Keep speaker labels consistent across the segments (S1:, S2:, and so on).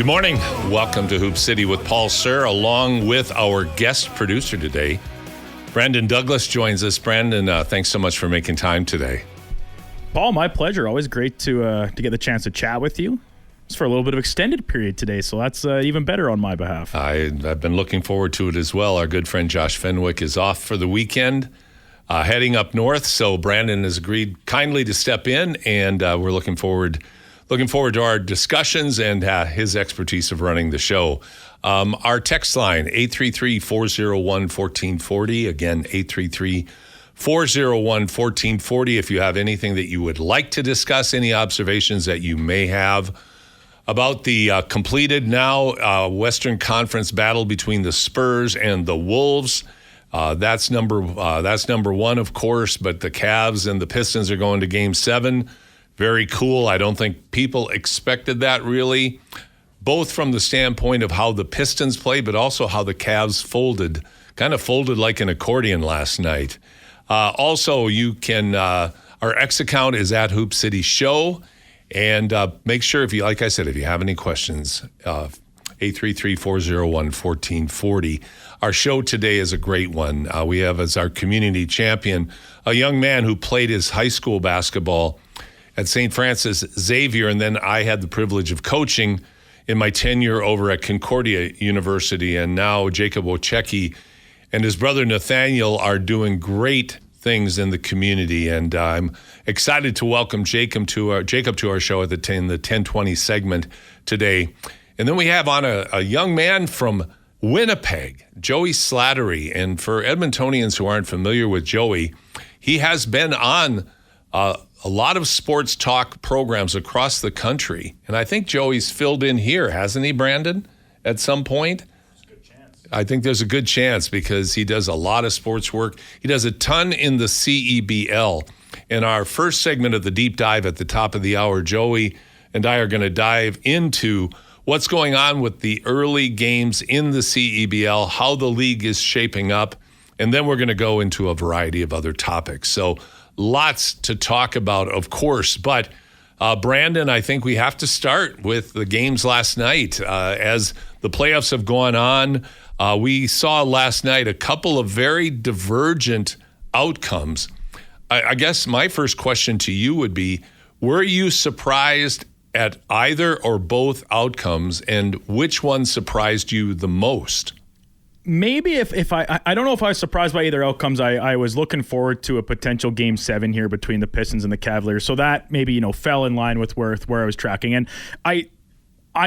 S1: Good morning. Welcome to Hoop City with Paul Sir, along with our guest producer today. Brandon Douglas joins us. Brandon, thanks so much for making time today.
S2: Paul, my pleasure. Always great to get the chance to chat with you. It's for a little bit of extended period today, so that's even better on my behalf.
S1: I've been looking forward to it as well. Our good friend Josh Fenwick is off for the weekend, heading up north, so Brandon has agreed kindly to step in, and we're looking forward to our discussions and his expertise of running the show. Our text line, 833-401-1440. Again, 833-401-1440. If you have anything that you would like to discuss, any observations that you may have about the completed now Western Conference battle between the Spurs and the Wolves. That's number one, of course, but the Cavs and the Pistons are going to Game 7. Very cool. I don't think people expected that, really, both from the standpoint of how the Pistons played, but also how the Cavs kind of folded like an accordion last night. Also, you can, our X account is at Hoop City Show. And make sure, if you have any questions, 833-401-1440. Our show today is a great one. We have as our community champion a young man who played his high school basketball at St. Francis Xavier, and then I had the privilege of coaching in my tenure over at Concordia University. And now Jacob Wojickci and his brother Nathaniel are doing great things in the community, and I'm excited to welcome Jacob to our show in the 1020 segment today. And then we have on a young man from Winnipeg, Joey Slattery. And for Edmontonians who aren't familiar with Joey, he has been on a lot of sports talk programs across the country. And I think Joey's filled in here, hasn't he, Brandon, at some point? I think there's a good chance because he does a lot of sports work. He does a ton in the CEBL. In our first segment of the deep dive at the top of the hour, Joey and I are going to dive into what's going on with the early games in the CEBL, how the league is shaping up, and then we're going to go into a variety of other topics. So lots to talk about, of course, but Brandon, I think we have to start with the games last night. As the playoffs have gone on, we saw last night a couple of very divergent outcomes. I guess my first question to you would be, were you surprised at either or both outcomes, and which one surprised you the most?
S2: Maybe if I don't know if I was surprised by either outcomes. I was looking forward to a potential Game 7 here between the Pistons and the Cavaliers, so that maybe fell in line with where I was tracking. And I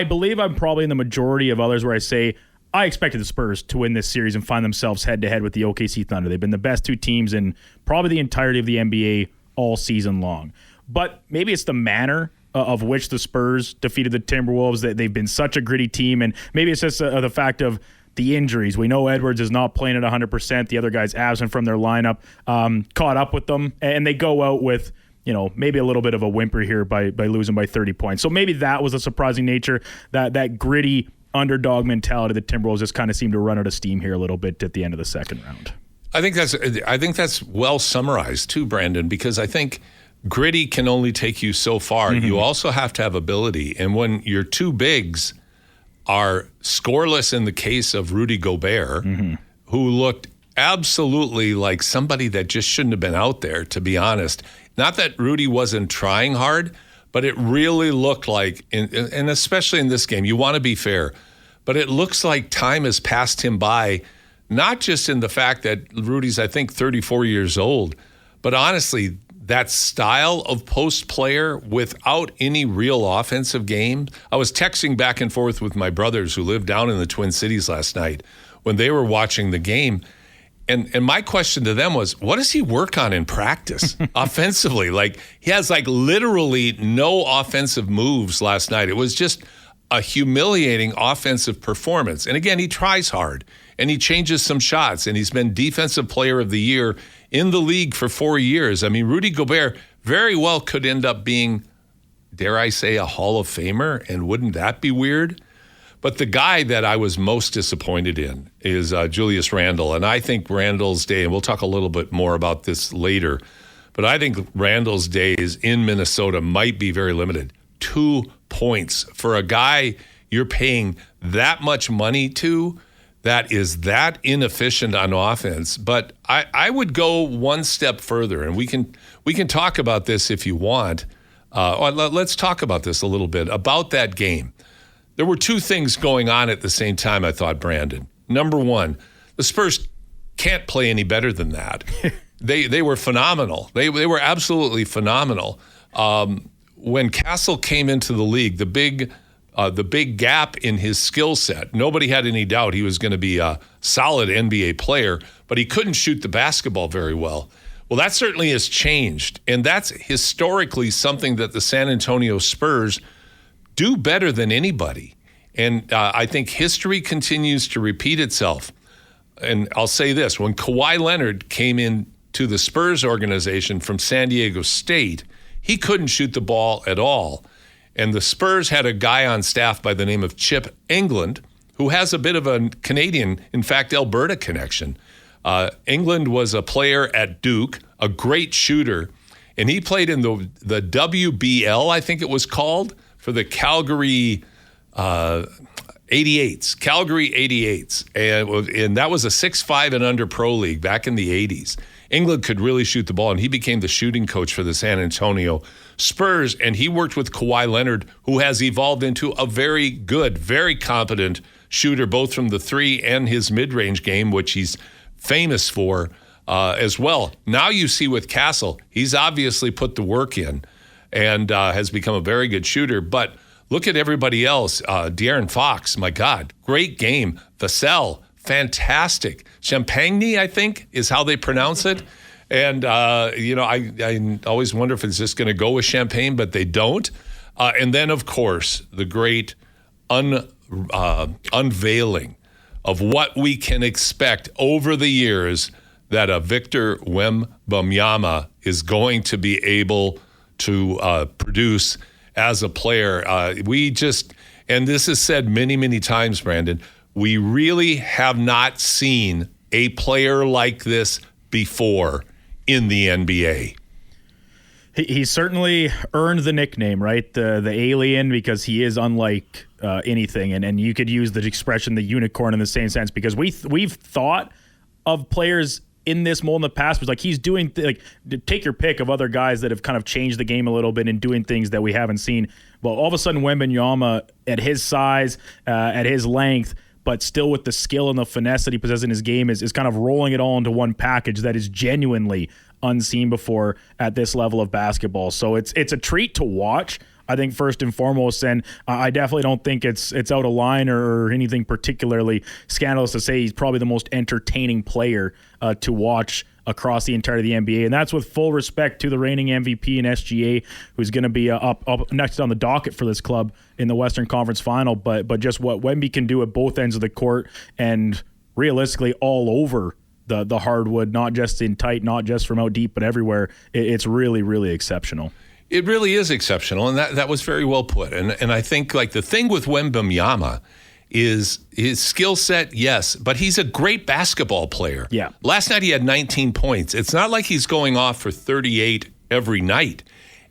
S2: believe I'm probably in the majority of others where I say I expected the Spurs to win this series and find themselves head-to-head with the OKC Thunder. They've been the best two teams in probably the entirety of the NBA all season long. But maybe it's the manner of which the Spurs defeated the Timberwolves. That they've been such a gritty team, and maybe it's just the fact of the injuries. We know Edwards is not playing at 100%. The other guys absent from their lineup caught up with them, and they go out with maybe a little bit of a whimper here by losing by 30 points. So maybe that was a surprising nature, that gritty underdog mentality. The Timberwolves just kind of seemed to run out of steam here a little bit at the end of the second round.
S1: I think that's well summarized too, Brandon, because I think gritty can only take you so far. Mm-hmm. You also have to have ability, and when your two bigs are scoreless in the case of Rudy Gobert, mm-hmm. who looked absolutely like somebody that just shouldn't have been out there, to be honest. Not that Rudy wasn't trying hard, but it really looked like, and especially in this game, you want to be fair, but it looks like time has passed him by, not just in the fact that Rudy's, I think, 34 years old, but honestly, that style of post player without any real offensive game. I was texting back and forth with my brothers who live down in the Twin Cities last night when they were watching the game. And my question to them was, what does he work on in practice offensively? Like, he has literally no offensive moves last night. It was just a humiliating offensive performance. And again, he tries hard and he changes some shots, and he's been Defensive Player of the Year in the league for 4 years. I mean, Rudy Gobert very well could end up being, dare I say, a Hall of Famer, and wouldn't that be weird? But the guy that I was most disappointed in is Julius Randle. And I think Randle's day, and we'll talk a little bit more about this later, but I think Randle's days in Minnesota might be very limited. 2 points for a guy you're paying that much money to, that is that inefficient on offense. But I would go one step further, and we can talk about this if you want. Let's talk about this a little bit, about that game. There were two things going on at the same time, I thought, Brandon. Number one, the Spurs can't play any better than that. They were phenomenal. They were absolutely phenomenal. When Castle came into the league, the big gap in his skill set, nobody had any doubt he was going to be a solid NBA player, but he couldn't shoot the basketball very well. Well, that certainly has changed, and that's historically something that the San Antonio Spurs do better than anybody. And I think history continues to repeat itself. And I'll say this, when Kawhi Leonard came in to the Spurs organization from San Diego State, he couldn't shoot the ball at all. And the Spurs had a guy on staff by the name of Chip England, who has a bit of a Canadian, in fact, Alberta connection. England was a player at Duke, a great shooter, and he played in the WBL, I think it was called, for the Calgary 88s. Calgary 88s. And that was a 6'5" and under pro league back in the 80s. England could really shoot the ball, and he became the shooting coach for the San Antonio Spurs, and he worked with Kawhi Leonard, who has evolved into a very good, very competent shooter, both from the three and his mid-range game, which he's famous for as well. Now you see with Castle, he's obviously put the work in and has become a very good shooter, but look at everybody else. De'Aaron Fox, my God, great game. Vassell, fantastic. Champagne, I think, is how they pronounce it. And, I always wonder if it's just going to go with Champagne, but they don't. And then, of course, the great unveiling of what we can expect over the years that a Victor Wembanyama is going to be able to produce as a player. And this is said many, many times, Brandon, we really have not seen a player like this before in the NBA.
S2: He certainly earned the nickname, right? The alien, because he is unlike anything. And you could use the expression, the unicorn, in the same sense, because we've thought of players in this mold in the past, was like he's doing take your pick of other guys that have kind of changed the game a little bit and doing things that we haven't seen. Well, all of a sudden, Wembanyama, at his size, at his length, but still with the skill and the finesse that he possesses in his game, is kind of rolling it all into one package that is genuinely unseen before at this level of basketball. So it's a treat to watch, I think, first and foremost, and I definitely don't think it's out of line or anything particularly scandalous to say he's probably the most entertaining player to watch across the entirety of the NBA, and that's with full respect to the reigning MVP and SGA, who's going to be up next on the docket for this club in the Western Conference Final, but just what Wemby can do at both ends of the court and realistically all over the hardwood, not just in tight, not just from out deep, but everywhere. It's really, really exceptional.
S1: It really is exceptional, and that was very well put. And I think the thing with Wembanyama is his skill set, yes, but he's a great basketball player.
S2: Yeah.
S1: Last night he had 19 points. It's not like he's going off for 38 every night.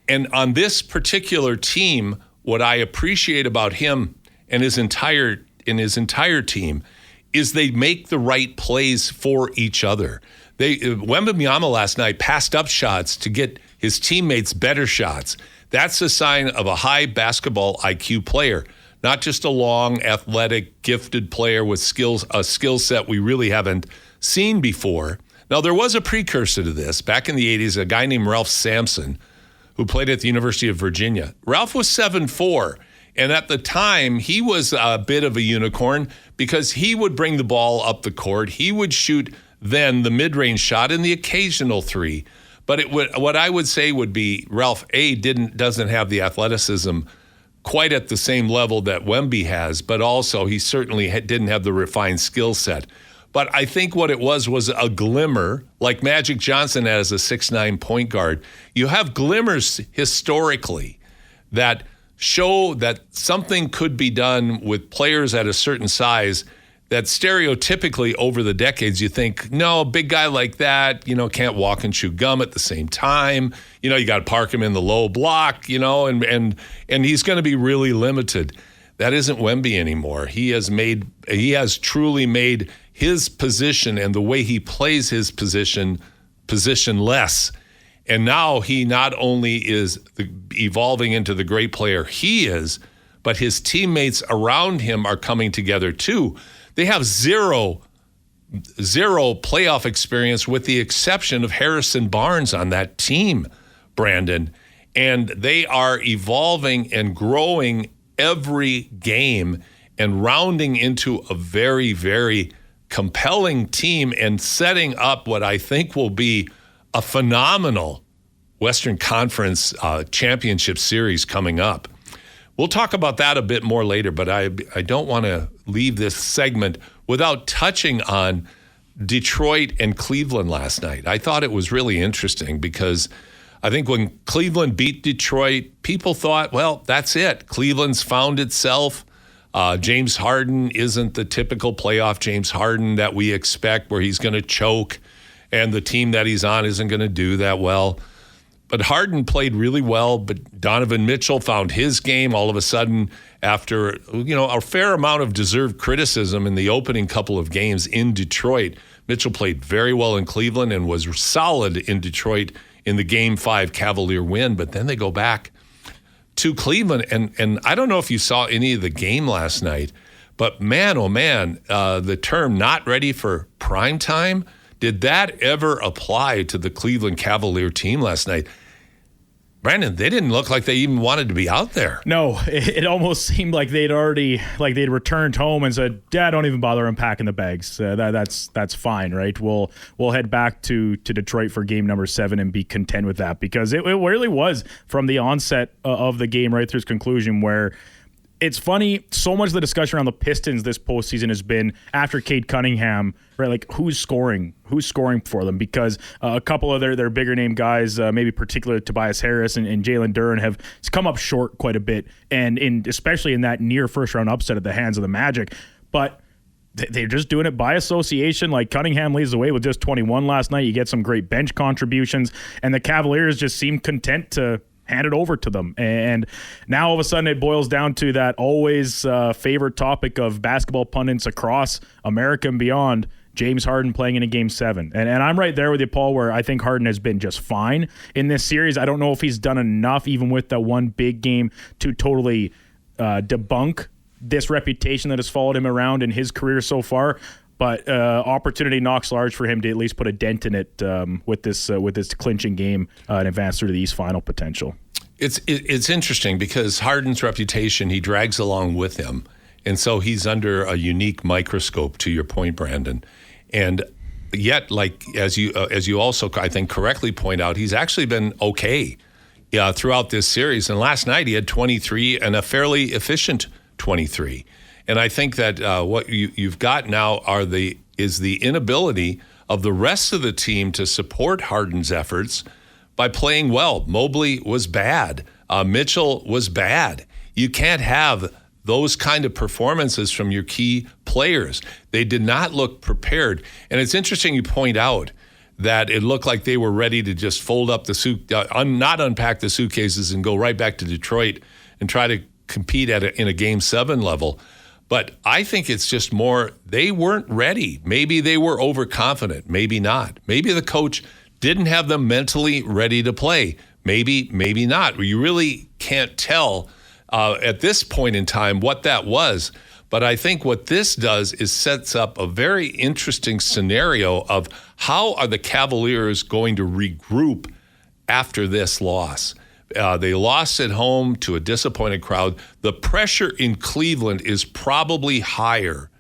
S1: And on this particular team, what I appreciate about him and his entire team is they make the right plays for each other. Wembanyama last night passed up shots to get his teammates better shots. That's a sign of a high basketball IQ player, not just a long, athletic, gifted player with a skill set we really haven't seen before. Now, there was a precursor to this. Back in the 80s, a guy named Ralph Sampson, who played at the University of Virginia. Ralph was 7'4", and at the time, he was a bit of a unicorn because he would bring the ball up the court. He would shoot then the mid-range shot and the occasional three. But what I would say would be Ralph doesn't have the athleticism quite at the same level that Wemby has, but also he certainly didn't have the refined skill set. But I think what it was a glimmer, like Magic Johnson as a 6'9" point guard. You have glimmers historically that show that something could be done with players at a certain size that stereotypically over the decades you think, no, a big guy like that, can't walk and chew gum at the same time. You got to park him in the low block, and he's going to be really limited. that isn't Wemby anymore. He has truly made his position and the way he plays his positionless. And now he not only is evolving into the great player he is, but his teammates around him are coming together too. They have zero playoff experience with the exception of Harrison Barnes on that team, Brandon. And they are evolving and growing every game and rounding into a very, very compelling team and setting up what I think will be a phenomenal Western Conference championship series coming up. We'll talk about that a bit more later, but I don't want to leave this segment without touching on Detroit and Cleveland last night. I thought it was really interesting because I think when Cleveland beat Detroit, people thought, well, that's it. Cleveland's found itself. James Harden isn't the typical playoff James Harden that we expect where he's going to choke and the team that he's on isn't going to do that well. But Harden played really well, but Donovan Mitchell found his game all of a sudden after, a fair amount of deserved criticism in the opening couple of games in Detroit. Mitchell played very well in Cleveland and was solid in Detroit in the Game 5 Cavalier win. But then they go back to Cleveland, and I don't know if you saw any of the game last night, but man, oh man, the term not ready for prime time, did that ever apply to the Cleveland Cavalier team last night? Brandon, they didn't look like they even wanted to be out there.
S2: No, it almost seemed like they'd returned home and said, "Yeah, don't even bother unpacking the bags. That's fine, right? We'll head back to Detroit for game number 7 and be content with that," because it really was from the onset of the game right through its conclusion where. It's funny, so much of the discussion around the Pistons this postseason has been after Cade Cunningham, right? Like, who's scoring for them? Because a couple of their bigger name guys, maybe particularly Tobias Harris and Jalen Duren, have come up short quite a bit, and especially in that near first round upset at the hands of the Magic. But they're just doing it by association. Like, Cunningham leads the way with just 21 last night. You get some great bench contributions, and the Cavaliers just seem content to hand it over to them. And now all of a sudden it boils down to that always favorite topic of basketball pundits across America and beyond, James Harden playing in a game 7. And I'm right there with you, Paul, where I think Harden has been just fine in this series. I don't know if he's done enough, even with that one big game, to totally debunk this reputation that has followed him around in his career so far. But opportunity knocks large for him to at least put a dent in it with this clinching game and advance through to the East Final potential.
S1: It's interesting because Harden's reputation he drags along with him, and so he's under a unique microscope. To your point, Brandon, and yet, like as you also I think correctly point out, he's actually been okay throughout this series. And last night he had 23 and a fairly efficient 23. And I think that what you've got now is the inability of the rest of the team to support Harden's efforts by playing well. Mobley was bad. Mitchell was bad. You can't have those kind of performances from your key players. They did not look prepared. And it's interesting you point out that it looked like they were ready to just fold up not unpack the suitcases and go right back to Detroit and try to compete in a Game 7 level. But I think it's just more, they weren't ready. Maybe they were overconfident. Maybe not. Maybe the coach didn't have them mentally ready to play. Maybe not. You really can't tell at this point in time what that was. But I think what this does is sets up a very interesting scenario of how are the Cavaliers going to regroup after this loss. They lost at home to a disappointed crowd. The pressure in Cleveland is probably higher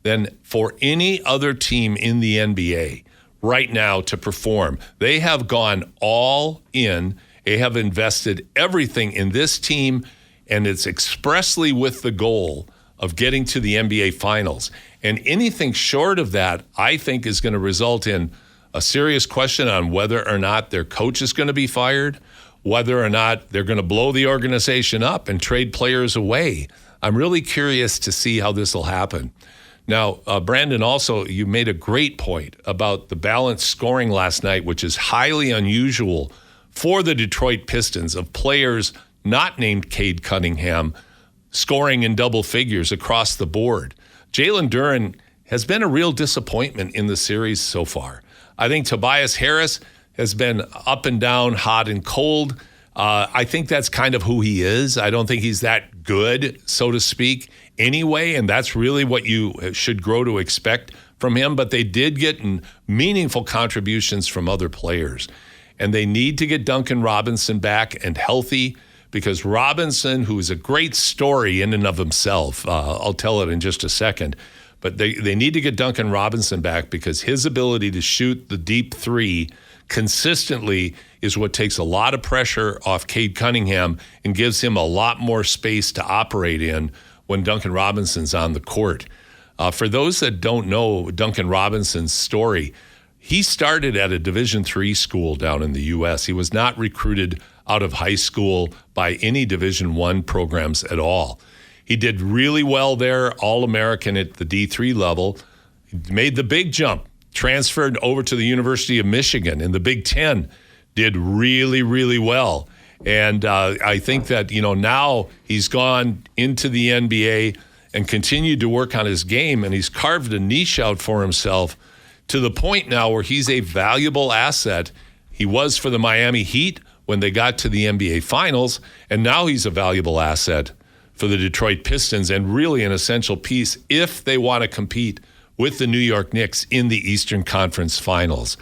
S1: than for any other team in the NBA right now to perform. They have gone all in. They have invested everything in this team, and it's expressly with the goal of getting to the NBA Finals. And anything short of that, I think, is going to result in a serious question on whether or not their coach is going to be fired, whether or not they're going to blow the organization up and trade players away. I'm really curious to see how this will happen. Now, Brandon, also, you made a great point about the balanced scoring last night, which is highly unusual for the Detroit Pistons, of players not named Cade Cunningham scoring in double figures across the board. Jalen Duren has been a real disappointment in the series so far. I think Tobias Harris has been up and down, hot and cold. I think that's kind of who he is. I don't think he's that good, so to speak, anyway, and that's really what you should grow to expect from him. But they did get meaningful contributions from other players, and they need to get Duncan Robinson back and healthy, because Robinson, who is a great story in and of himself, I'll tell it in just a second, but they need to get Duncan Robinson back, because his ability to shoot the deep three consistently is what takes a lot of pressure off Cade Cunningham and gives him a lot more space to operate in when Duncan Robinson's on the court. For those that don't know Duncan Robinson's story, he started at a Division III school down in the U.S. He was not recruited out of high school by any Division I programs at all. He did really well there, All-American at the D3 level. He made the big jump, transferred over to the University of Michigan in the Big Ten, did really, really well. And I think that, now he's gone into the NBA and continued to work on his game, and he's carved a niche out for himself to the point now where he's a valuable asset. He was for the Miami Heat when they got to the NBA Finals, and now he's a valuable asset for the Detroit Pistons, and really an essential piece if they want to compete with the New York Knicks in the Eastern Conference Finals.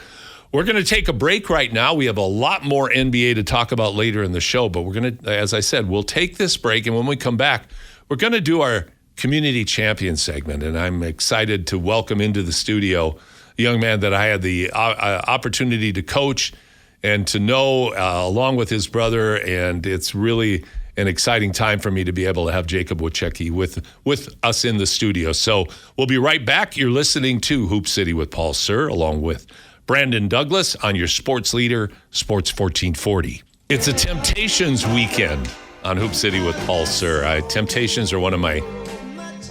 S1: We're going to take a break right now. We have a lot more NBA to talk about later in the show, but we're going to, as I said, we'll take this break, and when we come back, we're going to do our Community Champion segment, and I'm excited to welcome into the studio a young man that I had the opportunity to coach and to know along with his brother, and it's really an exciting time for me to be able to have Jacob Wojickci with us in the studio. So we'll be right back. You're listening to Hoop City with Paul Sir, along with Brandon Douglas on your sports leader, Sports 1440. It's a Temptations weekend on Hoop City with Paul Sir. Temptations are one of my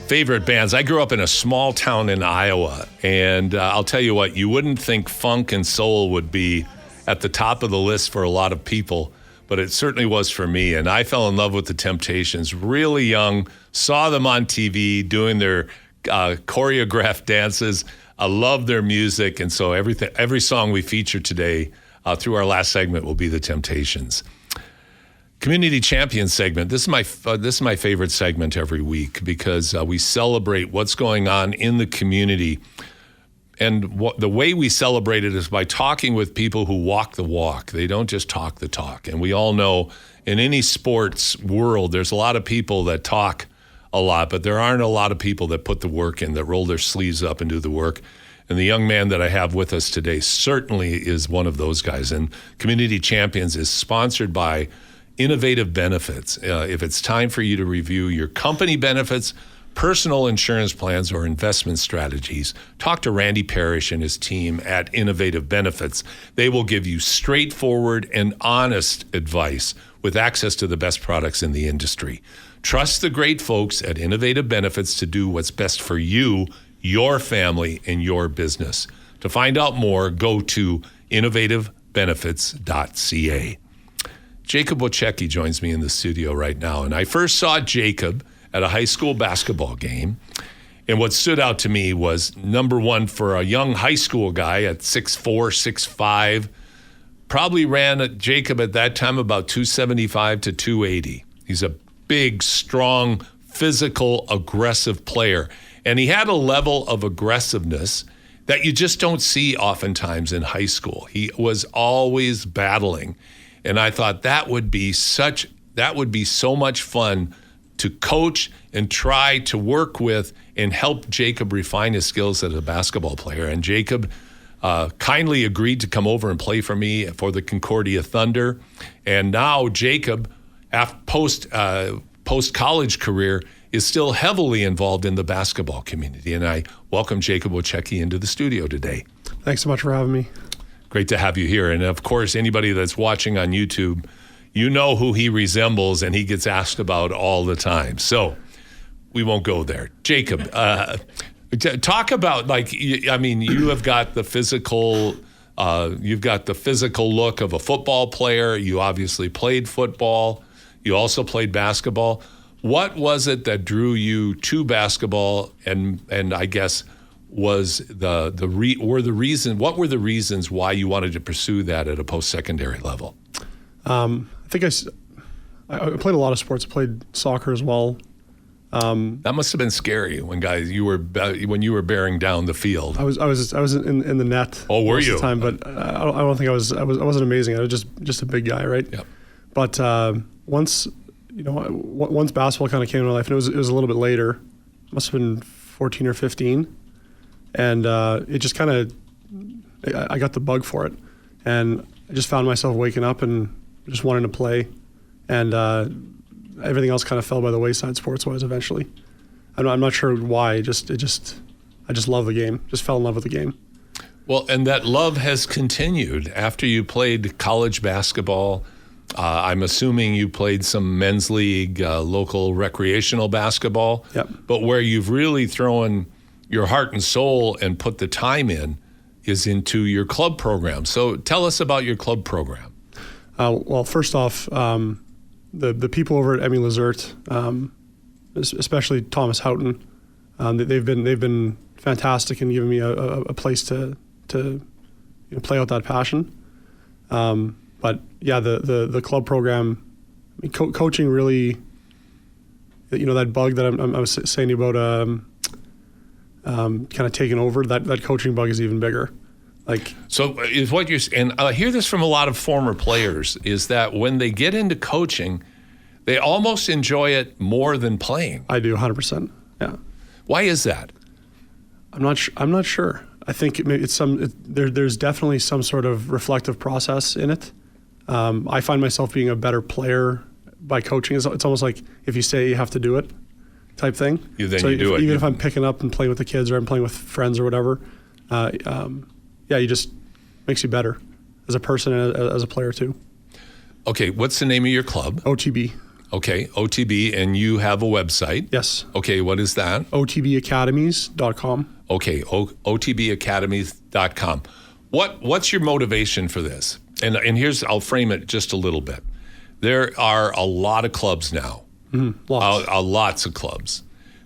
S1: favorite bands. I grew up in a small town in Iowa, and I'll tell you what, you wouldn't think funk and soul would be at the top of the list for a lot of people, but it certainly was for me. And I fell in love with the Temptations really young, saw them on TV doing their choreographed dances. I love their music, and so every song we feature today through our last segment will be the Temptations. Community Champion segment. This is my favorite segment every week, because we celebrate what's going on in the community. And the way we celebrate it is by talking with people who walk the walk. They don't just talk the talk. And we all know in any sports world, there's a lot of people that talk a lot, but there aren't a lot of people that put the work in, that roll their sleeves up and do the work. And the young man that I have with us today certainly is one of those guys. And Community Champions is sponsored by Innovative Benefits. If it's time for you to review your company benefits, personal insurance plans, or investment strategies, talk to Randy Parrish and his team at Innovative Benefits. They will give you straightforward and honest advice with access to the best products in the industry. Trust the great folks at Innovative Benefits to do what's best for you, your family, and your business. To find out more, go to innovativebenefits.ca. Jacob Wojickci joins me in the studio right now, and I first saw Jacob at a high school basketball game. And what stood out to me was, number one, for a young high school guy at 6'4", 6'5", probably ran Jacob at that time about 275 to 280. He's a big, strong, physical, aggressive player. And he had a level of aggressiveness that you just don't see oftentimes in high school. He was always battling. And I thought that would be so much fun to coach and try to work with and help Jacob refine his skills as a basketball player. And Jacob kindly agreed to come over and play for me for the Concordia Thunder. And now Jacob, post-college career, is still heavily involved in the basketball community. And I welcome Jacob Wojickci into the studio today.
S3: Thanks so much for having me.
S1: Great to have you here. And of course, anybody that's watching on YouTube, you know who he resembles, and he gets asked about all the time. So we won't go there. Jacob, talk about, you have got the physical, look of a football player. You obviously played football. You also played basketball. What was it that drew you to basketball, and I guess was what were the reasons why you wanted to pursue that at a post-secondary level?
S3: I think I played a lot of sports. I played soccer as well.
S1: That must have been scary when you were bearing down the field.
S3: I was in the net.
S1: Oh, were
S3: most
S1: you?
S3: of the time, but I don't think I wasn't amazing. I was just a big guy, right?
S1: Yep.
S3: But once basketball kind of came into my life, and it was a little bit later, must have been 14 or 15, and it just kind of I got the bug for it, and I just found myself waking up and just wanting to play, and everything else kind of fell by the wayside sports-wise eventually. I'm not sure why. I just love the game. Just fell in love with the game.
S1: Well, and that love has continued after you played college basketball. I'm assuming you played some men's league, local recreational basketball.
S3: Yep.
S1: But where you've really thrown your heart and soul and put the time in is into your club program. So tell us about your club program.
S3: Well, first off, the people over at Emmy Lazert, especially Thomas Houghton, they've been fantastic in giving me a place to play out that passion. But yeah, the club program, I mean, coaching really, that bug that I was saying about, kind of taking over. That coaching bug is even bigger.
S1: So is what you're, and I hear this from a lot of former players, is that when they get into coaching, they almost enjoy it more than playing.
S3: I do, 100%. Yeah.
S1: Why is that?
S3: I'm not sure. I think there's definitely some sort of reflective process in it. I find myself being a better player by coaching. It's almost like if you say you have to do it type thing.
S1: You do it.
S3: Even if I'm picking up and playing with the kids or I'm playing with friends or whatever, you just makes you better as a person and as a player too.
S1: Okay, what's the name of your club?
S3: OTB.
S1: Okay, OTB, and you have a website?
S3: Yes.
S1: Okay, what is that?
S3: OTBAcademies.com.
S1: Okay, OTBAcademies.com. What's your motivation for this? And I'll frame it just a little bit. There are a lot of clubs now.
S3: Lots.
S1: Lots of clubs.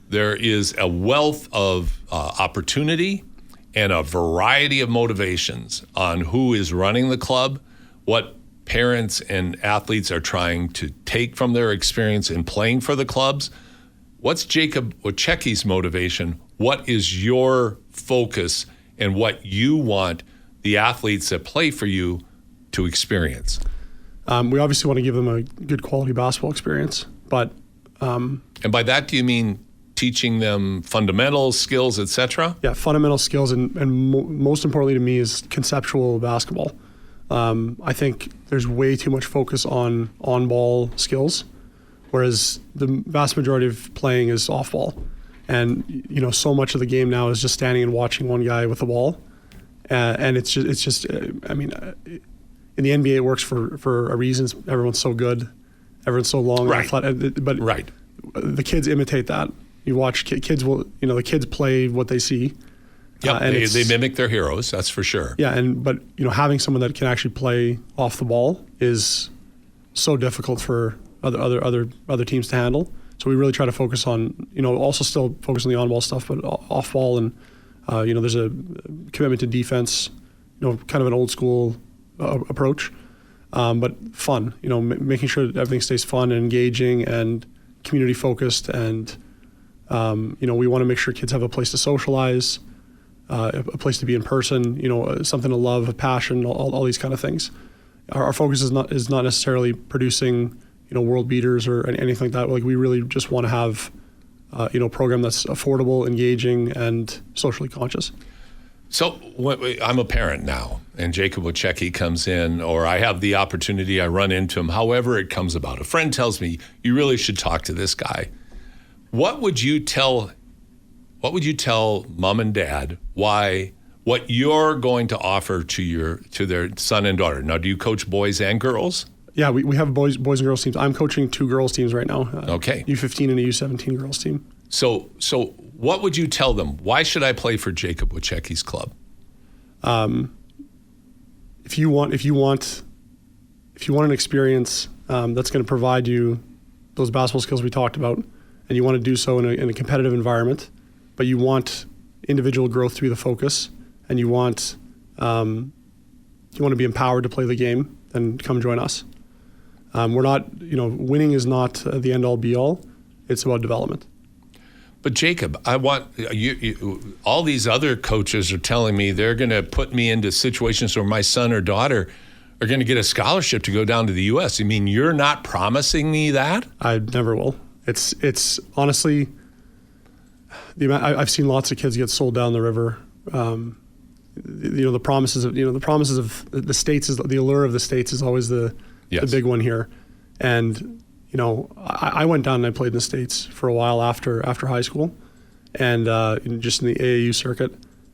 S1: There is a wealth of opportunity and a variety of motivations on who is running the club, what parents and athletes are trying to take from their experience in playing for the clubs. What's Jacob Wojickci's motivation? What is your focus and what you want the athletes that play for you to experience?
S3: We obviously want to give them a good quality basketball experience, but...
S1: and by that, do you mean teaching them fundamentals, skills, etc.?
S3: Yeah, fundamental skills, and most importantly to me is conceptual basketball. I think there's way too much focus on on-ball skills, whereas the vast majority of playing is off-ball. And so much of the game now is just standing and watching one guy with the ball, and it's just. I mean, in the NBA it works for a reason. Everyone's so good, everyone's so long,
S1: right?
S3: Athletic, but
S1: right.
S3: The kids imitate that. You watch kids will the kids play what they see.
S1: Yeah, they mimic their heroes. That's for sure.
S3: Yeah, but having someone that can actually play off the ball is so difficult for other teams to handle. So we really try to focus on also still focus on the on ball stuff, but off ball, and there's a commitment to defense. Kind of an old school approach, but fun. Making sure that everything stays fun and engaging and community focused, and we want to make sure kids have a place to socialize. A place to be in person, something to love, a passion, all these kind of things. Our focus is not necessarily producing, world beaters or anything like that. Like, we really just want to have, a program that's affordable, engaging, and socially conscious.
S1: So I'm a parent now, and Jacob Wojickci comes in, or I have the opportunity, I run into him, however it comes about. A friend tells me, you really should talk to this guy. What would you tell mom and dad what you're going to offer to their son and daughter? Now, do you coach boys and girls?
S3: Yeah, we have boys and girls teams. I'm coaching 2 girls teams right now.
S1: Okay.
S3: U15 and a U17 girls team. So
S1: what would you tell them? Why should I play for Jacob Wojickci's club?
S3: If you want an experience that's going to provide you those basketball skills we talked about, and you want to do so in a competitive environment, but you want individual growth to be the focus, and you want to be empowered to play the game, then come join us. We're not, winning is not the end all be all. It's about development.
S1: But Jacob, I want you, all these other coaches are telling me they're going to put me into situations where my son or daughter are going to get a scholarship to go down to the U.S. You mean you're not promising me that?
S3: I never will. It's honestly, I've seen lots of kids get sold down the river. The promises of the States, is the allure of the States is always the big one here. And I went down and I played in the States for a while after high school, and just in the AAU circuit.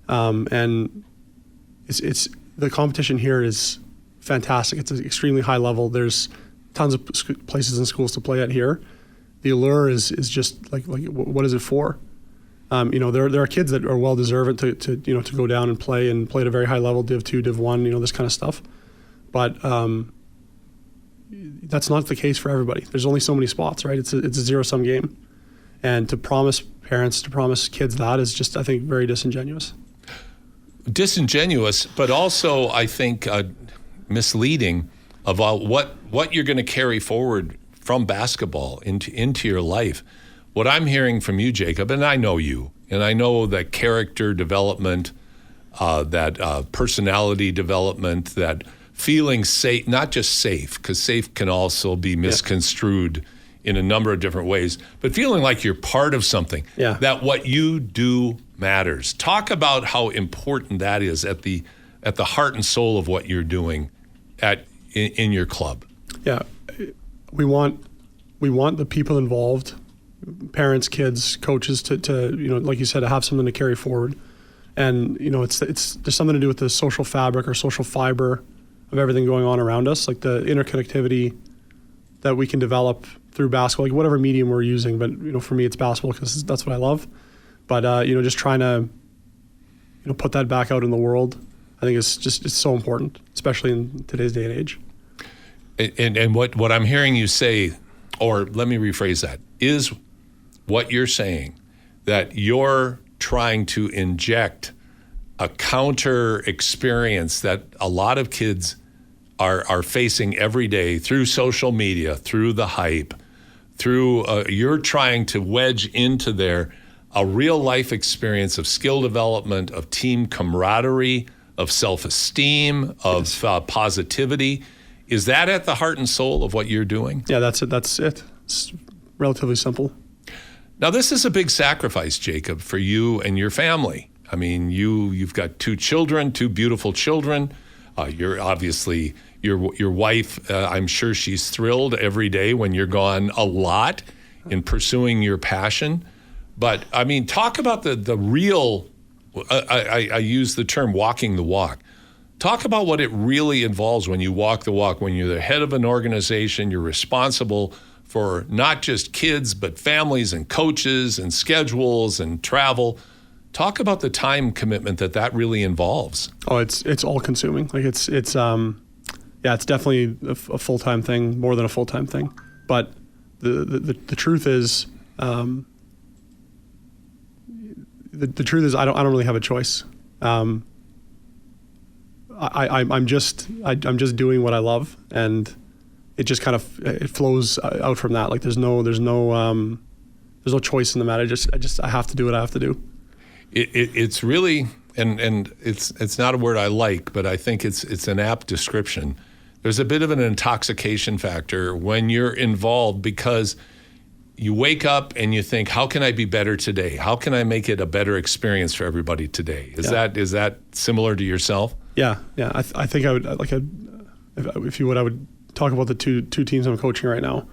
S3: And it's the competition here is fantastic. It's an extremely high level. There's tons of places and schools to play at here. The allure is just like what is it for? There are kids that are well deserved to go down and play at a very high level, Div 2, Div 1, this kind of stuff. But that's not the case for everybody. There's only so many spots, right? It's a zero-sum game. And to promise parents, to promise kids that is just, I think, very disingenuous.
S1: Disingenuous, but also, I think, misleading about what you're going to carry forward from basketball into your life. What I'm hearing from you, Jacob, and I know you, and I know that character development, that personality development, that feeling safe, not just safe, because safe can also be misconstrued in a number of different ways, but feeling like you're part of something, that what you do matters. Talk about how important that is at the heart and soul of what you're doing in your club. Yeah,
S3: we want the people involved, parents, kids, coaches, to like you said, to have something to carry forward. And it's there's something to do with the social fabric or social fiber of everything going on around us, like the interconnectivity that we can develop through basketball, like whatever medium we're using. But for me, it's basketball because that's what I love. But just trying to put that back out in the world, I think it's so important, especially in today's day and age.
S1: And what I'm hearing you say, or let me rephrase that, is what you're saying, that you're trying to inject a counter experience that a lot of kids are facing every day through social media, through the hype, through you're trying to wedge into there a real life experience of skill development, of team camaraderie, of self-esteem, of positivity. Is that at the heart and soul of what you're doing?
S3: Yeah, that's it. It's relatively simple.
S1: Now, this is a big sacrifice, Jacob, for you and your family. I mean, you've got two children, two beautiful children. You're obviously, your wife, I'm sure she's thrilled every day when you're gone a lot in pursuing your passion. But, I mean, talk about the real, I use the term walking the walk. Talk about what it really involves when you walk the walk, when you're the head of an organization, you're responsible for not just kids, but families and coaches and schedules and travel. Talk about the time commitment that really involves.
S3: Oh, it's all consuming. Like it's definitely a full-time thing, more than a full-time thing. But the truth is, the truth is I don't really have a choice. I'm just doing what I love, and it just kind of it flows out from that. Like there's no choice in the matter. I have to do what I have to do.
S1: It's really, and it's not a word I like, but I think it's an apt description. There's a bit of an intoxication factor when you're involved, because you wake up and you think, how can I be better today? How can I make it a better experience for everybody today? Is that similar to yourself?
S3: Yeah. I think I would if you would, I would talk about the two teams I'm coaching right now.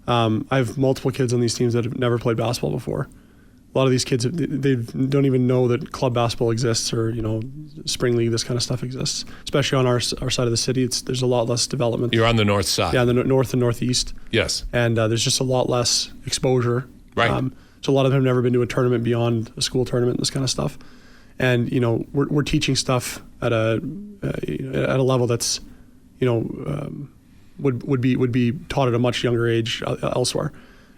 S3: I have multiple kids on these teams that have never played basketball before. A lot of these kids, they don't even know that club basketball exists, or spring league, this kind of stuff exists. Especially on our side of the city, there's a lot less development.
S1: You're on the north side.
S3: Yeah, the north and northeast.
S1: Yes.
S3: And there's just a lot less exposure.
S1: Right.
S3: So a lot of them have never been to a tournament beyond a school tournament, this kind of stuff. And we're teaching stuff at a level that's would be taught at a much younger age elsewhere.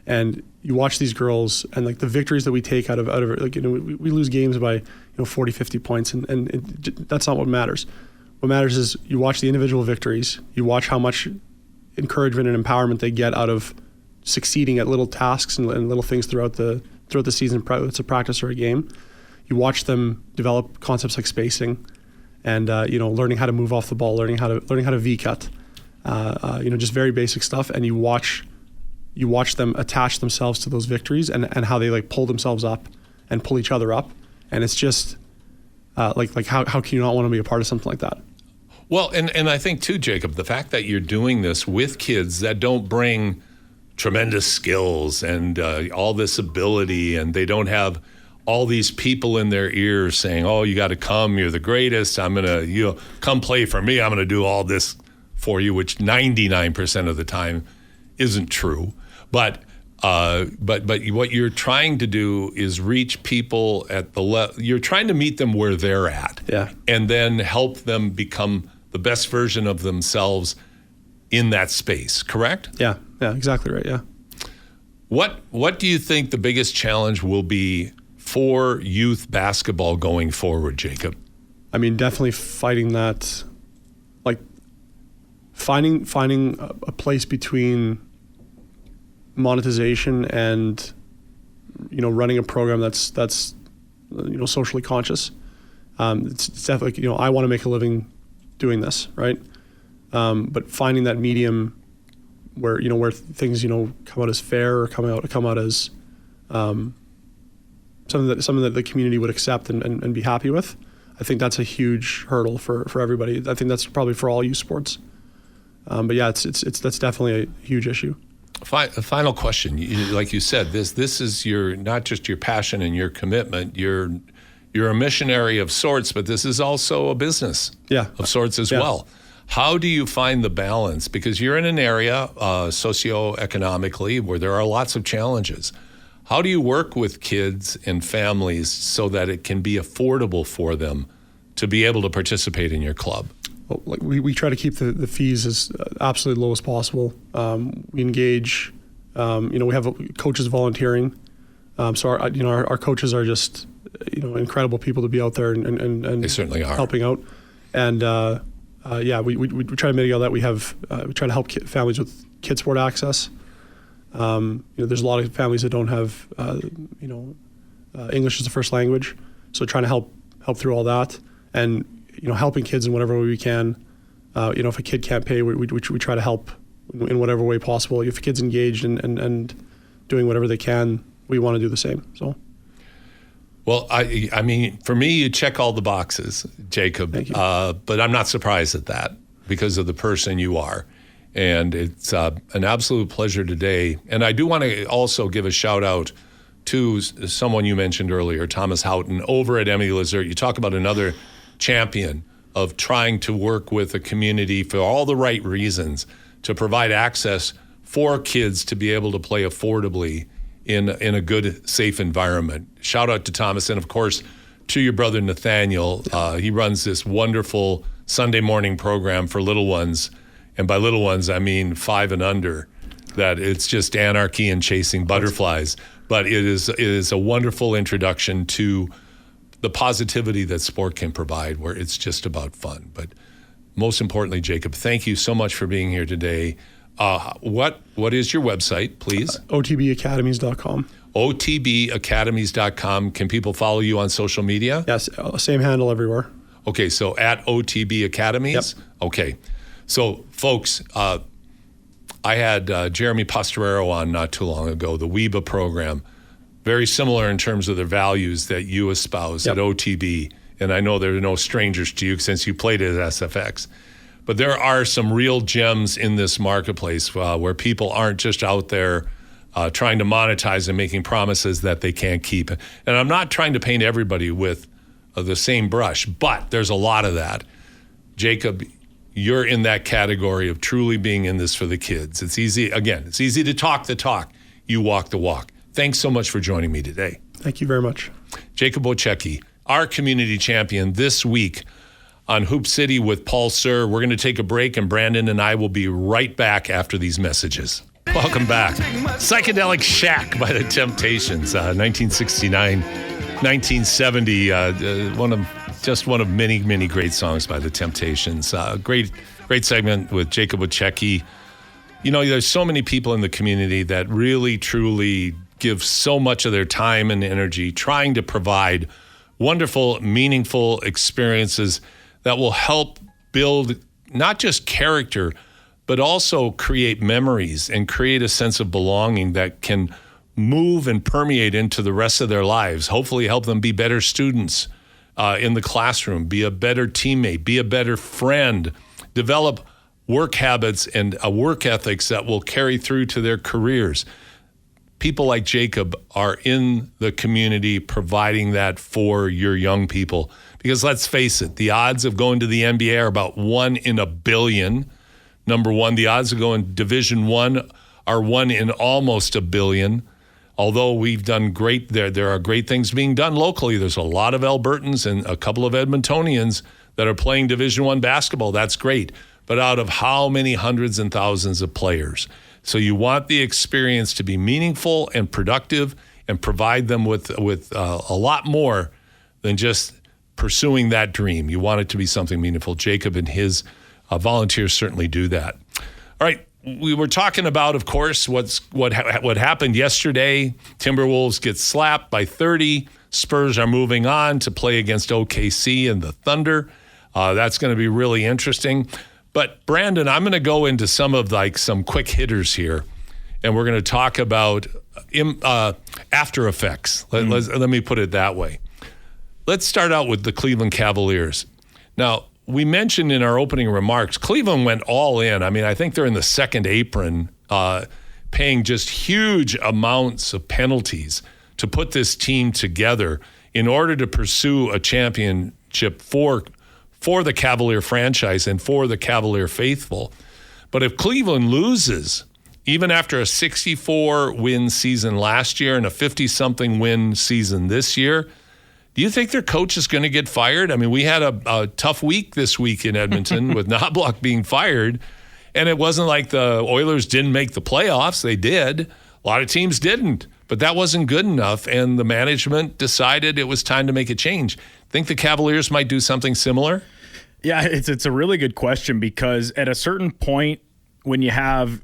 S3: And you watch these girls and like the victories that we take out of it, like, you know, we lose games by, you know, 40, 50 points, and that's not what matters. What matters is you watch the individual victories, you watch how much encouragement and empowerment they get out of succeeding at little tasks and little things throughout the season. It's a practice or a game. You watch them develop concepts like spacing, and you know, learning how to move off the ball, learning how to V-cut, you know, just very basic stuff. And you watch them attach themselves to those victories and how they like pull themselves up and pull each other up. And it's just like how can you not want to be a part of something like that?
S1: Well, and I think too, Jacob, the fact that you're doing this with kids that don't bring tremendous skills and all this ability, and they don't have all these people in their ears saying, "Oh, you got to come. You're the greatest. I'm gonna, you know, come play for me. I'm gonna do all this for you," which 99% of the time isn't true. But what you're trying to do is reach people at the level. You're trying to meet them where they're at, and then help them become the best version of themselves in that space. Correct?
S3: Yeah, exactly right. Yeah.
S1: What do you think the biggest challenge will be for youth basketball going forward, Jacob?
S3: I mean, definitely fighting that, like finding a place between monetization and, you know, running a program that's you know, socially conscious. It's definitely, you know, I want to make a living doing this, right? But finding that medium where, you know, where things, you know, come out as fair or come out as something that the community would accept and be happy with. I think that's a huge hurdle for everybody. I think that's probably for all youth sports. But yeah, that's definitely a huge issue.
S1: A final question. Like you said, this is your, not just your passion and your commitment. You're a missionary of sorts, but this is also a business of sorts as well. How do you find the balance? Because you're in an area socioeconomically where there are lots of challenges. How do you work with kids and families so that it can be affordable for them to be able to participate in your club?
S3: Well, like we try to keep the fees as absolutely low as possible. We engage, you know, we have coaches volunteering. So our coaches are just, you know, incredible people to be out there and
S1: they certainly are
S3: helping out. And we try to mitigate all that. We try to help families with kid sport access. You know, there's a lot of families that don't have, you know, English as a first language. So trying to help through all that, and, you know, helping kids in whatever way we can. You know, if a kid can't pay, we try to help in whatever way possible. If a kid's engaged and doing whatever they can, we want to do the same. So.
S1: Well, I mean, for me, you check all the boxes, Jacob.
S3: Thank you.
S1: But I'm not surprised at that because of the person you are. And it's an absolute pleasure today. And I do want to also give a shout out to someone you mentioned earlier, Thomas Houghton, over at Emily Lazare. You talk about another champion of trying to work with a community for all the right reasons to provide access for kids to be able to play affordably in a good, safe environment. Shout out to Thomas, and of course to your brother Nathaniel. He runs this wonderful Sunday morning program for little ones, and by little ones I mean 5 and under. That it's just anarchy and chasing butterflies, but it is a wonderful introduction to the positivity that sport can provide, where it's just about fun. But most importantly, Jacob, thank you so much for being here today. What is your website, please?
S3: OTBAcademies.com.
S1: OTBAcademies.com. Can people follow you on social media?
S3: Yes, same handle everywhere.
S1: Okay, so at OTB Academies?
S3: Yep.
S1: Okay. So, folks, I had Jeremy Pastorero on not too long ago, the WEBA program. Very similar in terms of the values that you espouse at OTB. And I know they're no strangers to you since you played at SFX. But there are some real gems in this marketplace where people aren't just out there trying to monetize and making promises that they can't keep. And I'm not trying to paint everybody with the same brush, but there's a lot of that. Jacob, you're in that category of truly being in this for the kids. It's easy to talk the talk. You walk the walk. Thanks so much for joining me today.
S3: Thank you very much.
S1: Jacob Wojickci, our community champion this week on Hoop City with Paul Sir. We're going to take a break, and Brandon and I will be right back after these messages. Welcome back. Psychedelic Shack by the Temptations, 1969, 1970. One of many, many great songs by the Temptations. Great segment with Jacob Wojickci. You know, there's so many people in the community that really, truly give so much of their time and energy trying to provide wonderful, meaningful experiences that will help build not just character, but also create memories and create a sense of belonging that can move and permeate into the rest of their lives. Hopefully help them be better students in the classroom, be a better teammate, be a better friend, develop work habits and work ethics that will carry through to their careers. People like Jacob are in the community providing that for your young people. Because let's face it, the odds of going to the NBA are about 1 in a billion. Number one, the odds of going to Division I are 1 in almost a billion. Although we've done great there are great things being done locally. There's a lot of Albertans and a couple of Edmontonians that are playing Division I basketball. That's great. But out of how many hundreds and thousands of players? So you want the experience to be meaningful and productive and provide them with a lot more than just pursuing that dream. You want it to be something meaningful. Jacob and his volunteers certainly do that. All right, we were talking about, of course, what happened yesterday. Timberwolves get slapped by 30. Spurs are moving on to play against OKC and the Thunder. That's going to be really interesting. But Brandon, I'm going to go into some quick hitters here, and we're going to talk about after effects. Let me put it that way. Let's start out with the Cleveland Cavaliers. Now, we mentioned in our opening remarks, Cleveland went all in. I mean, I think they're in the second apron, paying just huge amounts of penalties to put this team together in order to pursue a championship for the Cavalier franchise and for the Cavalier faithful. But if Cleveland loses, even after a 64-win season last year and a 50-something win season this year, do you think their coach is going to get fired? I mean, we had a tough week this week in Edmonton with Knobloch being fired, and it wasn't like the Oilers didn't make the playoffs. They did. A lot of teams didn't, but that wasn't good enough, and the management decided it was time to make a change. Think the Cavaliers might do something similar?
S2: Yeah, it's a really good question, because at a certain point when you have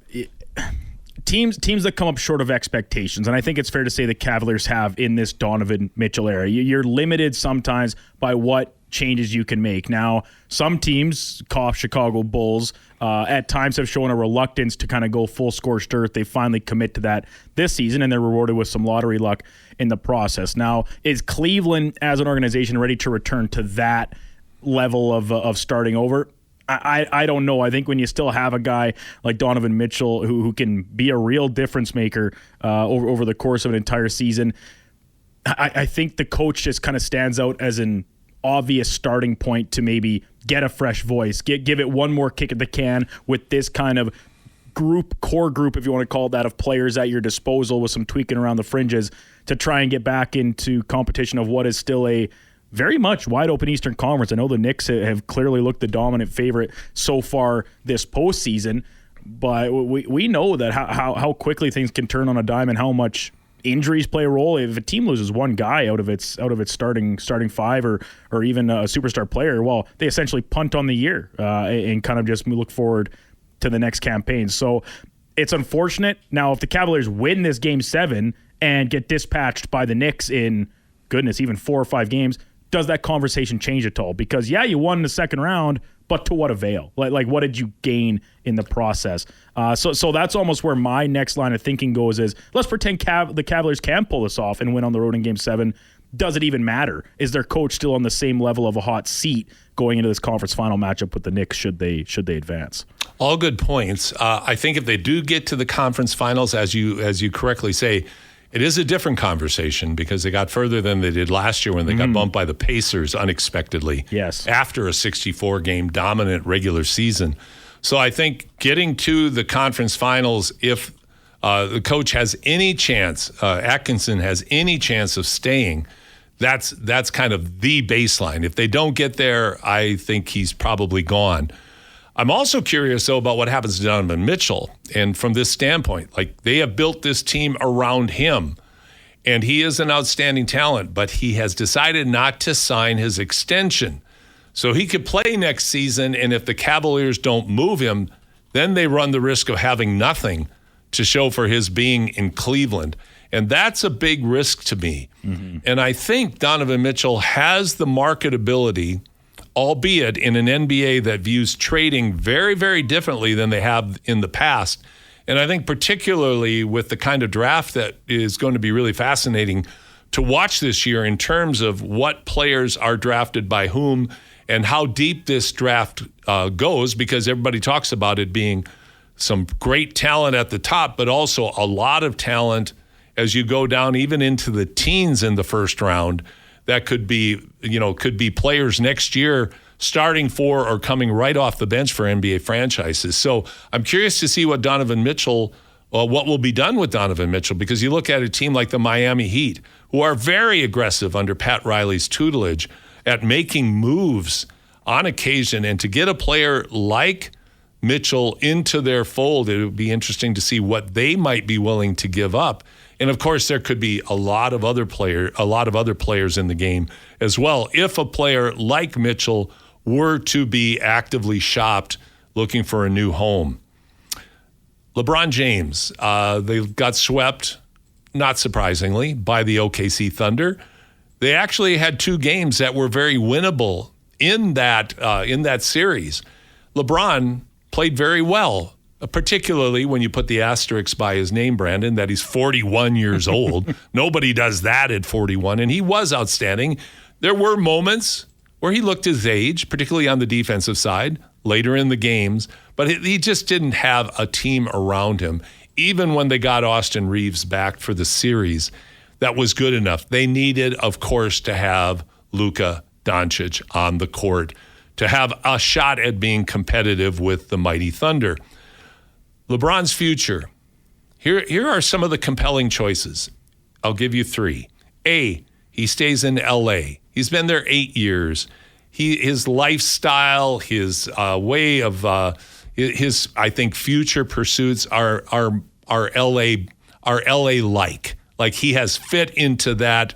S2: teams that come up short of expectations, and I think it's fair to say the Cavaliers have in this Donovan Mitchell era, you're limited sometimes by what changes you can make. Now, some teams, Chicago Bulls, at times have shown a reluctance to kind of go full scorched earth. They finally commit to that this season, and they're rewarded with some lottery luck in the process. Now, is Cleveland as an organization ready to return to that level of starting over? I don't know. I think when you still have a guy like Donovan Mitchell who can be a real difference maker over the course of an entire season, I think the coach just kind of stands out as an obvious starting point to maybe get a fresh voice, give it one more kick at the can with this kind of core group, if you want to call it that, of players at your disposal with some tweaking around the fringes to try and get back into competition of what is still a very much wide open Eastern Conference. I know the Knicks have clearly looked the dominant favorite so far this postseason, but we know that how quickly things can turn on a dime and how much injuries play a role. If a team loses one guy out of its starting five or even a superstar player, well, they essentially punt on the year and kind of just look forward to the next campaign. So it's unfortunate. Now, if the Cavaliers win this Game 7 and get dispatched by the Knicks in, goodness, even 4 or 5 games, does that conversation change at all? Because, yeah, you won the second round, but to what avail? Like what did you gain in the process? So that's almost where my next line of thinking goes is, let's pretend the Cavaliers can pull this off and win on the road in Game 7. Does it even matter? Is their coach still on the same level of a hot seat going into this conference final matchup with the Knicks should they advance? All
S1: good points. I think if they do get to the conference finals, as you correctly say, it is a different conversation because they got further than they did last year when they got bumped by the Pacers unexpectedly.
S2: Yes.
S1: After a 64-game dominant regular season. So I think getting to the conference finals, if the coach has any chance, Atkinson has any chance of staying, that's kind of the baseline. If they don't get there, I think he's probably gone. I'm also curious, though, about what happens to Donovan Mitchell. And from this standpoint, like, they have built this team around him, and he is an outstanding talent, but he has decided not to sign his extension. So he could play next season, and if the Cavaliers don't move him, then they run the risk of having nothing to show for his being in Cleveland. And that's a big risk to me. Mm-hmm. And I think Donovan Mitchell has the marketability, albeit in an NBA that views trading very, very differently than they have in the past. And I think particularly with the kind of draft that is going to be really fascinating to watch this year in terms of what players are drafted by whom and how deep this draft goes, because everybody talks about it being some great talent at the top, but also a lot of talent as you go down even into the teens in the first round. That could be players next year starting for or coming right off the bench for NBA franchises. So I'm curious to see what what will be done with Donovan Mitchell, because you look at a team like the Miami Heat, who are very aggressive under Pat Riley's tutelage at making moves on occasion, and to get a player like Mitchell into their fold, it would be interesting to see what they might be willing to give up. And of course, there could be a lot of other players in the game as well. If a player like Mitchell were to be actively shopped looking for a new home. LeBron James, they got swept, not surprisingly, by the OKC Thunder. They actually had 2 games that were very winnable in that series. LeBron played very well, particularly when you put the asterisk by his name, Brandon, that he's 41 years old. Nobody does that at 41, and he was outstanding. There were moments where he looked his age, particularly on the defensive side, later in the games, but he just didn't have a team around him. Even when they got Austin Reeves back for the series, that was good enough. They needed, of course, to have Luka Doncic on the court to have a shot at being competitive with the mighty Thunder. LeBron's future. Here are some of the compelling choices. I'll give you 3. A, he stays in L.A. He's been there 8 years. His lifestyle, his way of his, I think, future pursuits are L.A. like he has fit into that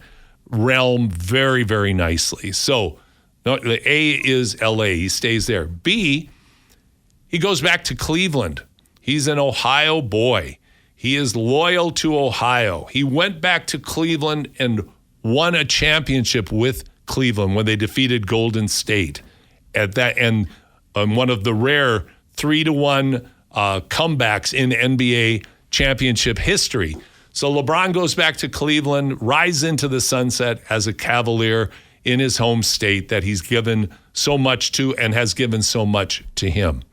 S1: realm very, very nicely. So the A is L.A. He stays there. B, he goes back to Cleveland. He's an Ohio boy. He is loyal to Ohio. He went back to Cleveland and won a championship with Cleveland when they defeated Golden State at that, and one of the rare 3-1 comebacks in NBA championship history. So LeBron goes back to Cleveland, rides into the sunset as a Cavalier in his home state that he's given so much to and has given so much to him.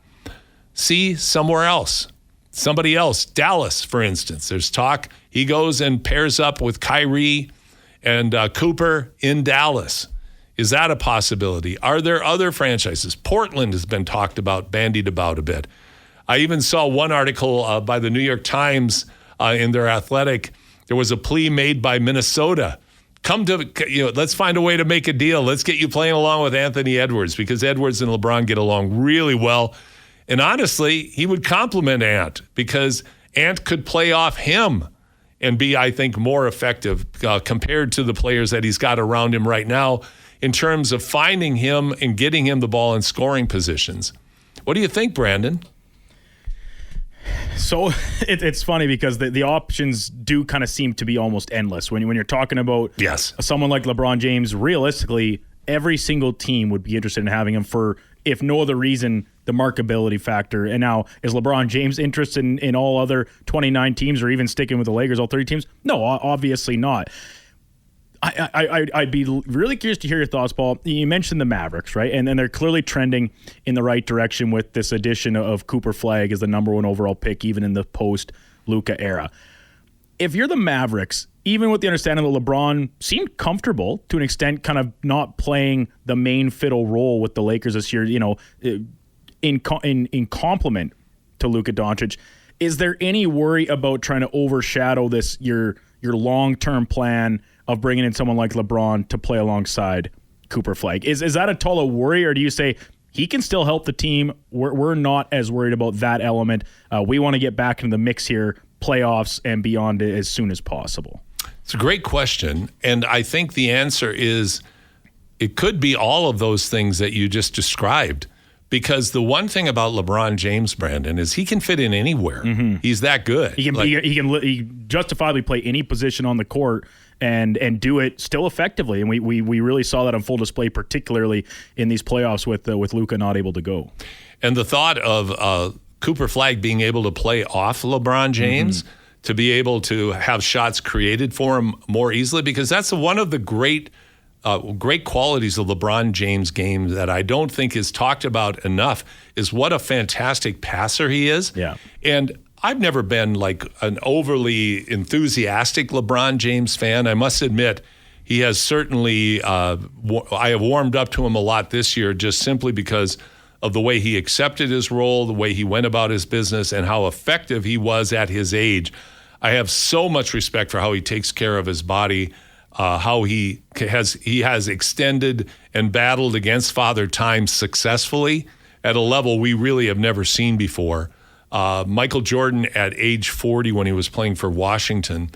S1: See, somewhere else, somebody else, Dallas, for instance. There's talk he goes and pairs up with Kyrie and Cooper in Dallas. Is that a possibility? Are there other franchises? Portland has been talked about, bandied about a bit. I even saw one article by the New York Times in their Athletic. There was a plea made by Minnesota. Let's find a way to make a deal. Let's get you playing along with Anthony Edwards, because Edwards and LeBron get along really well. And honestly, he would complement Ant, because Ant could play off him and be, I think, more effective compared to the players that he's got around him right now in terms of finding him and getting him the ball in scoring positions. What do you think, Brandon?
S2: So it's funny because the options do kind of seem to be almost endless. When you're talking about someone like LeBron James, realistically, every single team would be interested in having him for, if no other reason, the marketability factor. And now, is LeBron James interested in all other 29 teams, or even sticking with the Lakers, all 30 teams? No, obviously not. I'd be really curious to hear your thoughts, Paul. You mentioned the Mavericks, right? And they're clearly trending in the right direction with this addition of Cooper Flagg as the number 1 overall pick, even in the post-Luka era. If you're the Mavericks, even with the understanding that LeBron seemed comfortable to an extent, kind of not playing the main fiddle role with the Lakers this year, in complement to Luka Doncic, is there any worry about trying to overshadow this your long-term plan of bringing in someone like LeBron to play alongside Cooper Flagg? Is that at all a worry, or do you say he can still help the team. We're not as worried about that element. We want to get back into the mix here, playoffs and beyond, as soon as possible.
S1: It's a great question, and I think the answer is it could be all of those things that you just described. Because the one thing about LeBron James, Brandon, is he can fit in anywhere. Mm-hmm. He's that good.
S2: He can justifiably play any position on the court and do it still effectively. And we really saw that on full display, particularly in these playoffs with Luka not able to go. And
S1: the thought of Cooper Flagg being able to play off LeBron James, to be able to have shots created for him more easily, because that's one of the great qualities of LeBron James' game that I don't think is talked about enough, is what a fantastic passer he is.
S2: Yeah.
S1: And I've never been like an overly enthusiastic LeBron James fan. I must admit, he has certainly, I have warmed up to him a lot this year just simply because of the way he accepted his role, the way he went about his business, and how effective he was at his age. I have so much respect for how he takes care of his body, how he has extended and battled against Father Time successfully at a level we really have never seen before. Michael Jordan at age 40 when he was playing for Washington,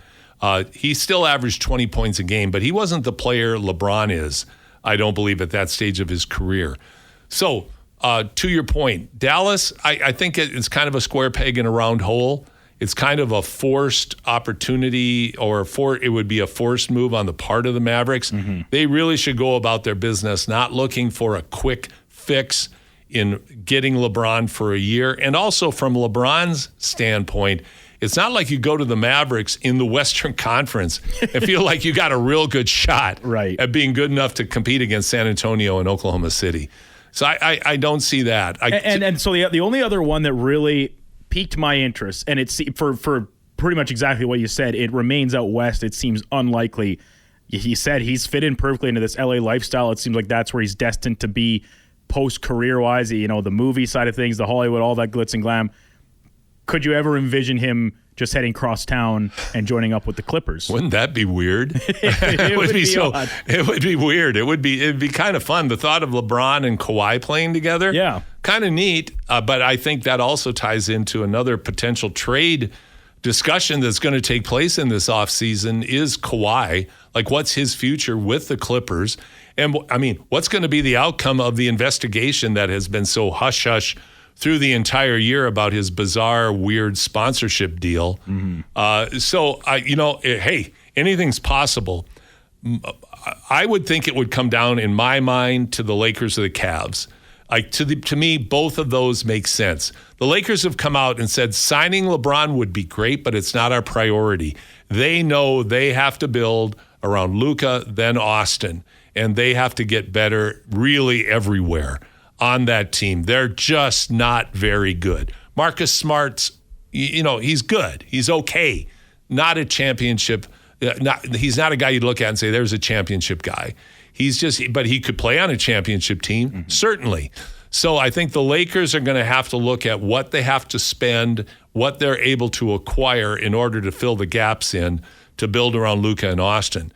S1: he still averaged 20 points a game, but he wasn't the player LeBron is, I don't believe, at that stage of his career. So to your point, Dallas, I think it's kind of a square peg in a round hole. It's kind of a forced opportunity, it would be a forced move on the part of the Mavericks. Mm-hmm. They really should go about their business not looking for a quick fix in getting LeBron for a year. And also from LeBron's standpoint, it's not like you go to the Mavericks in the Western Conference and feel like you got a real good shot at being good enough to compete against San Antonio and Oklahoma City. So I don't see that.
S2: So the only other one that really piqued my interest, and it's for pretty much exactly what you said, it remains out west. It seems unlikely. He said he's fit in perfectly into this LA lifestyle. It seems like that's where he's destined to be post-career wise, the movie side of things, the Hollywood, all that glitz and glam. Could you ever envision him just heading cross town and joining up with the Clippers?
S1: Wouldn't that be weird? It would be so odd. It would be weird. It'd be kind of fun. The thought of LeBron and Kawhi playing together.
S2: Yeah.
S1: Kind of neat. But I think that also ties into another potential trade discussion that's going to take place in this offseason is Kawhi. Like, what's his future with the Clippers? And I mean, what's going to be the outcome of the investigation that has been so hush-hush through the entire year about his bizarre, weird sponsorship deal? Mm-hmm. Hey, anything's possible. I would think it would come down, in my mind, to the Lakers or the Cavs. To me, both of those make sense. The Lakers have come out and said signing LeBron would be great, but it's not our priority. They know they have to build around Luka, then Austin, and they have to get better really everywhere on that team. They're just not very good. Marcus Smart's, he's good. He's okay. Not a championship. He's not a guy you'd look at and say, there's a championship guy. But he could play on a championship team, certainly. So I think the Lakers are going to have to look at what they have to spend, what they're able to acquire in order to fill the gaps in to build around Luka and Austin.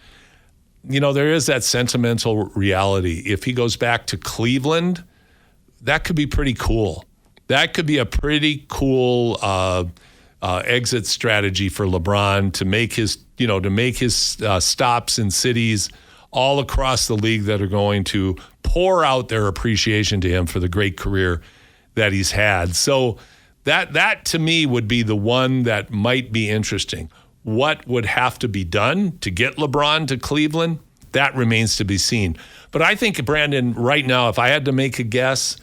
S1: There is that sentimental reality. If he goes back to Cleveland, that could be pretty cool. That could be a pretty cool exit strategy for LeBron to make his stops in cities all across the league that are going to pour out their appreciation to him for the great career that he's had. So that to me would be the one that might be interesting. What would have to be done to get LeBron to Cleveland? That remains to be seen. But I think, Brandon, right now, if I had to make a guess,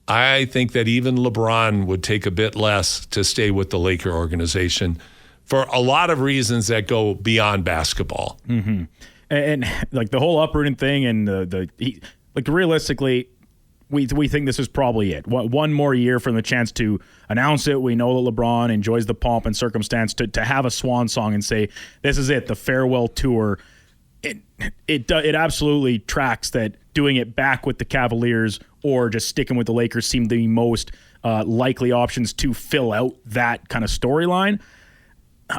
S1: I think that even LeBron would take a bit less to stay with the Laker organization for a lot of reasons that go beyond basketball.
S2: Mm-hmm. And like the whole uprooting thing, and realistically, we think this is probably it. One more year from the chance to announce it. We know that LeBron enjoys the pomp and circumstance to have a swan song and say, this is it, the farewell tour. It absolutely tracks that doing it back with the Cavaliers or just sticking with the Lakers seem the most likely options to fill out that kind of storyline.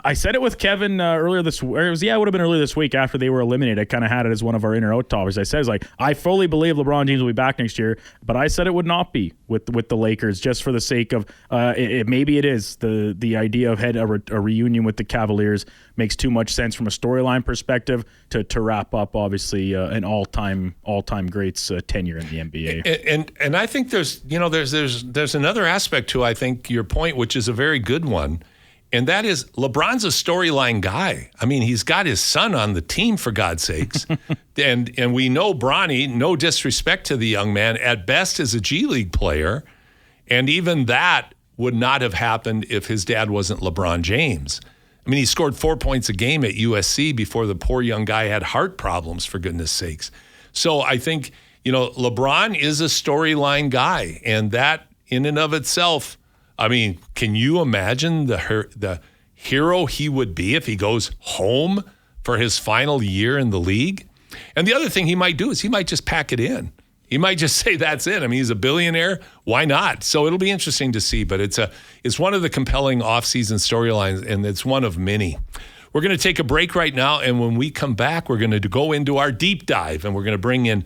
S2: I said it with Kevin earlier this week. It would have been earlier this week after they were eliminated. I kind of had it as one of our in or out topics. I said, I fully believe LeBron James will be back next year, but I said it would not be with the Lakers, just for the sake of maybe it is the idea of a reunion with the Cavaliers makes too much sense from a storyline perspective to wrap up obviously an all-time greats tenure in the NBA.
S1: And I think there's another aspect to, I think, your point, which is a very good one. And that is, LeBron's a storyline guy. I mean, he's got his son on the team, for God's sakes. and we know Bronny, no disrespect to the young man, at best is a G League player. And even that would not have happened if his dad wasn't LeBron James. I mean, he scored 4 points a game at USC before the poor young guy had heart problems, for goodness sakes. So I think, LeBron is a storyline guy. And that in and of itself, I mean, can you imagine the hero he would be if he goes home for his final year in the league? And the other thing he might do is he might just pack it in. He might just say that's it. I mean, he's a billionaire. Why not? So it'll be interesting to see. But it's one of the compelling offseason storylines, and it's one of many. We're going to take a break right now, and when we come back, we're going to go into our deep dive, and we're going to bring in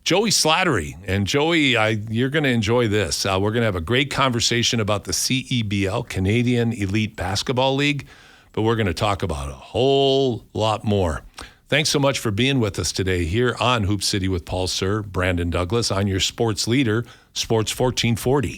S1: Joey Slattery. And Joey, you're going to enjoy this. We're going to have a great conversation about the CEBL, Canadian Elite Basketball League, but we're going to talk about a whole lot more. Thanks so much for being with us today here on Hoop City with Paul Sir, Brandon Douglas, on your sports leader, Sports 1440.